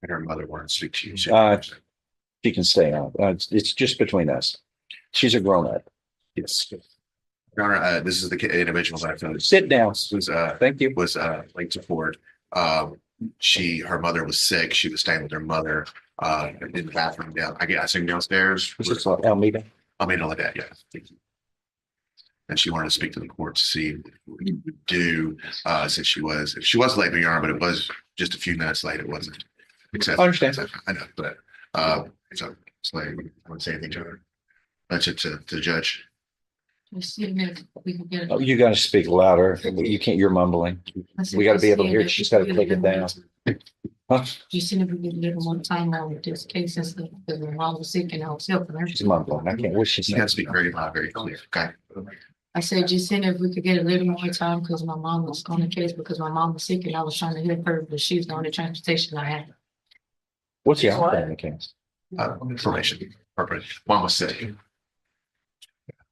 And her mother wanted to speak to you. She can stay on. It's just between us. She's a grown up. Yes. Your Honor, this is the individual that I found Sit down. was Thank you. linked to court. Her mother was sick. She was staying with her mother in the bathroom down. I assume downstairs. Is this Almeida? I mean, all of that, yeah. And she wanted to speak to the court to see what we would do since she was late, Your Honor, but it was just a few minutes late. It wasn't. I understand. I know, but so I wouldn't say anything to her. That's it to the judge. Oh, you got to speak louder. You can't. You're mumbling. We got to be able to hear it. She's got to take it down. Huh? You see if we can get one time on this case and stuff, because my mom was sick and I was helping her. She's mumbling. I can't. What she's You got to speak very loud, very clear. Okay. I said, just seeing if we could get a little more time because my mom was on the case because my mom was sick and I was trying to help her, but she was the only transportation I had. What's the outcome in the case? Probation. Mom was sick.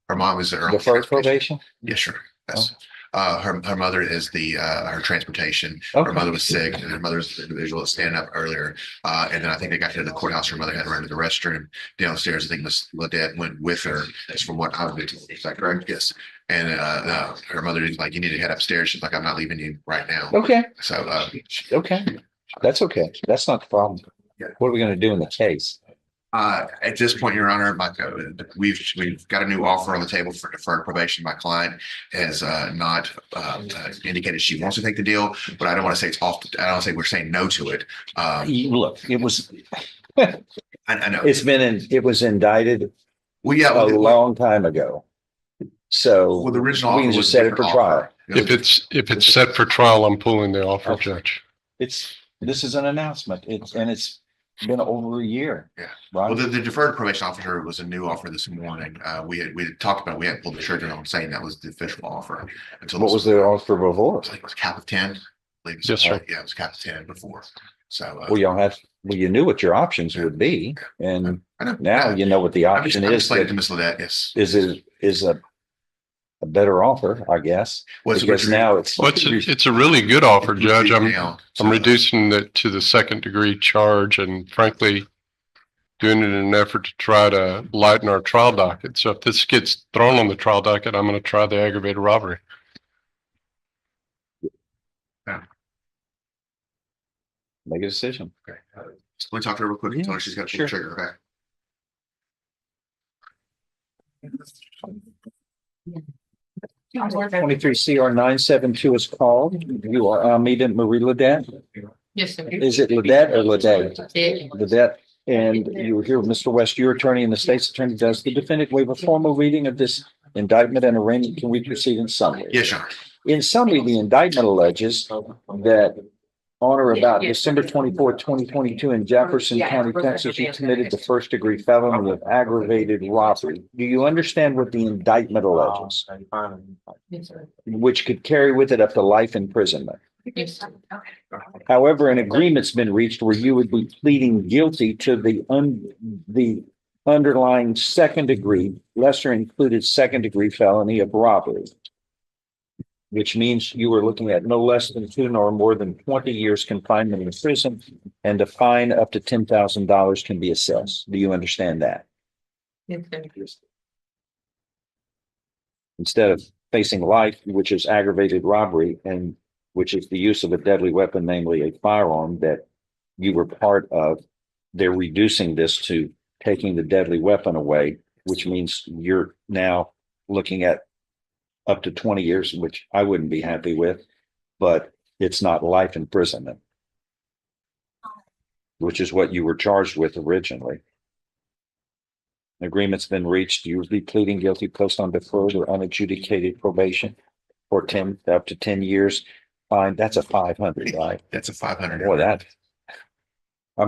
Her mom is The first probation? Yes, sure. Yes. Her mother is her transportation. Okay. Her mother was sick, and her mother's the individual that stand up earlier. And then I think they got to the courthouse. Her mother had to run to the restroom downstairs. I think Miss Ledette went with her. That's from what I was told. Is that correct? Yes. And her mother is like, "You need to head upstairs." She's like, "I'm not leaving you right now." Okay. So Okay. That's okay. That's not the problem. Yeah. What are we going to do in the case? at this point, Your Honor, we've got a new offer on the table for deferred probation. My client has not indicated she wants to take the deal, but I don't want to say it's off. I don't want to say we're saying no to it. Look, it was. I know It was indicted well, yeah, a long time ago. So well, the original we can offer just was set it for trial. If it's set for trial, I'm pulling the offer, Okay. Judge. This is an announcement. It's been over a year. Yeah. Right. Well, the deferred probation officer was a new offer this morning. We had talked about it. We hadn't pulled the trigger on saying that was the official offer until What was the offer before? I think it was cap of 10. Yes, sir. Yeah, it was cap of 10 before. So Well, you knew what your options would be, and I know. now you know what the I'm just option is. explaining to Miss Ledette, yes. Is a better offer, I guess. Because now Well, it's a really good offer, Judge. I'm So, reducing it to the second degree charge and frankly doing it in an effort to try to lighten our trial docket. So if this gets thrown on the trial docket, I'm going to try the aggravated robbery. Make a decision. Okay. Let me talk to her real quick. Yeah, Tell her she's got to pull sure. the trigger. Okay. 23 CR 972 is called. You are Almeida Marie Ledette. Yes, sir. Is it Ledette or Ledette? Yeah. Ledette. And you were here with Mr. West, your attorney and the state's attorney. Does the defendant waive a formal reading of this indictment and arraignment? Can we proceed in summary? Yes, Your Honor. In summary, the indictment alleges that on or about December 24th, 2022 in Jefferson County, Texas, you committed the first degree felony of aggravated robbery. Do you understand what the indictment alleges? Yes, sir. Which could carry with it up to life imprisonment. Yes, sir. However, an agreement's been reached where you would be pleading guilty to the underlying second degree, lesser included second degree felony of robbery, which means you were looking at no less than 2 nor more than 20 years confinement in prison, and a fine up to $10,000 can be assessed. Do you understand that? Yes, sir. Instead of facing life, which is aggravated robbery, and which is the use of a deadly weapon, namely a firearm that you were part of, they're reducing this to taking the deadly weapon away, which means you're now looking at up to 20 years, which I wouldn't be happy with, but it's not life imprisonment, which is what you were charged with originally. Agreement's been reached. You will be pleading guilty, placed on deferred or unadjudicated probation for up to 10 years. Fine, that's a 500, right? That's a 500. Boy, I'm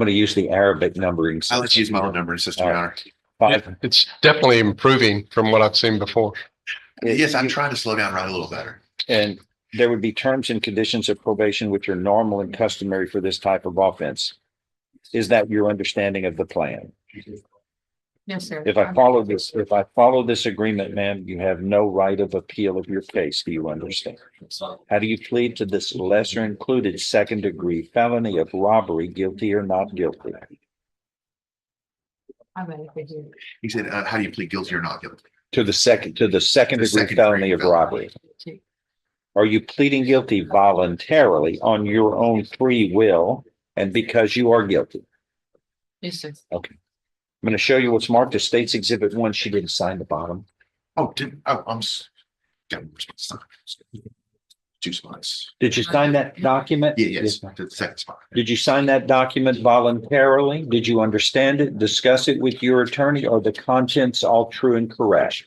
going to use the Arabic numbering. I'll let you use my own numbering system, Your Honor. It's definitely improving from what I've seen before. Yes, I'm trying to slow down, right, a little better. And there would be terms and conditions of probation which are normal and customary for this type of offense. Is that your understanding of the plan? Yes, sir. If I follow this agreement, ma'am, you have no right of appeal of your case. Do you understand? How do you plead to this lesser included second degree felony of robbery, guilty or not guilty? I bet if it did. He said, how do you plead guilty or not guilty? To the second degree second felony degree of felony. robbery. Are you pleading guilty voluntarily on your own free will and because you are guilty? Yes, sir. Okay. I'm going to show you what's marked as State's Exhibit 1. She didn't sign the bottom. Oh, got more spots. 2 spots. Did you sign that document? Yeah, yes, to the second spot. Did you sign that document voluntarily? Did you understand it, discuss it with your attorney? Are the contents all true and correct?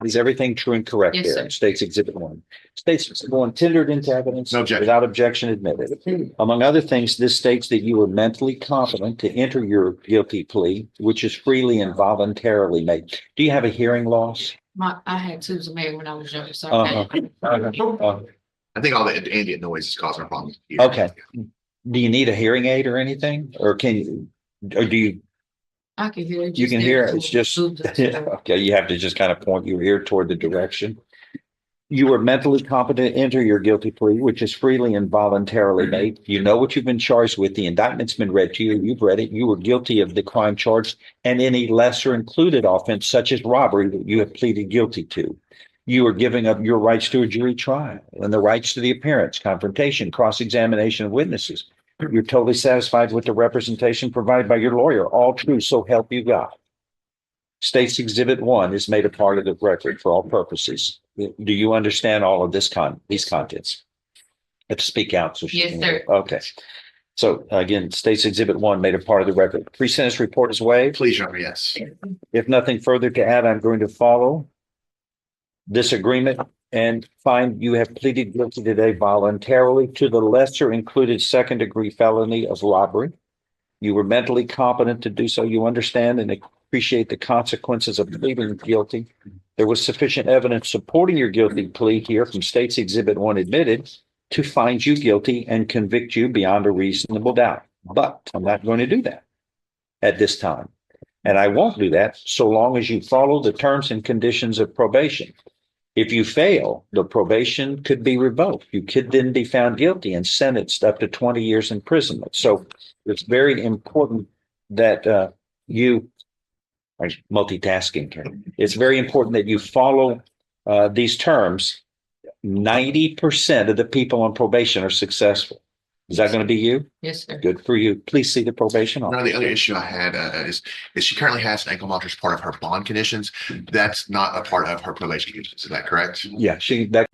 Is everything true and correct Yes, there? sir. State's Exhibit 1. State's Exhibit 1 tendered into evidence No objection. without objection admitted. Among other things, this states that you were mentally competent to enter your guilty plea, which is freely and voluntarily made. Do you have a hearing loss? I had Susan May when I was younger, so. Uh-huh. I think all the ambient noise is causing a problem. here. Okay. Do you need a hearing aid or anything? Or do you? I can hear it. You can hear it. It's just, Yeah. okay, you have to just kind of point your ear toward the direction. You were mentally competent to enter your guilty plea, which is freely and voluntarily made. You know what you've been charged with. The indictment's been read to you. You've read it. You were guilty of the crime charged and any lesser included offense such as robbery that you have pleaded guilty to. You are giving up your rights to a jury trial and the rights to the appearance, confrontation, cross-examination of witnesses. You're totally satisfied with the representation provided by your lawyer. All true, so help you God. State's Exhibit 1 is made a part of the record for all purposes. Do you understand all of these contents? Have to speak out. So Yes, sir. Okay. So again, State's Exhibit 1 made a part of the record. Pre-sentence report is waived. Please, Your Honor, yes. If nothing further to add, I'm going to follow this agreement and find you have pleaded guilty today voluntarily to the lesser included second degree felony of robbery. You were mentally competent to do so. You understand and appreciate the consequences of pleading guilty. There was sufficient evidence supporting your guilty plea here from State's Exhibit 1 admitted to find you guilty and convict you beyond a reasonable doubt. But I'm not going to do that at this time. And I won't do that so long as you follow the terms and conditions of probation. If you fail, the probation could be revoked. You could then be found guilty and sentenced up to 20 years imprisonment. So it's very important that you are multitasking here. It's very important that you follow these terms. 90% of the people on probation are successful. Is that going to be you? Yes, sir. Good for you. Please see the probation Now, officer. the other issue I had is she currently has an ankle monitor as part of her bond conditions. That's not a part of her probation conditions. Is that correct? Yeah, that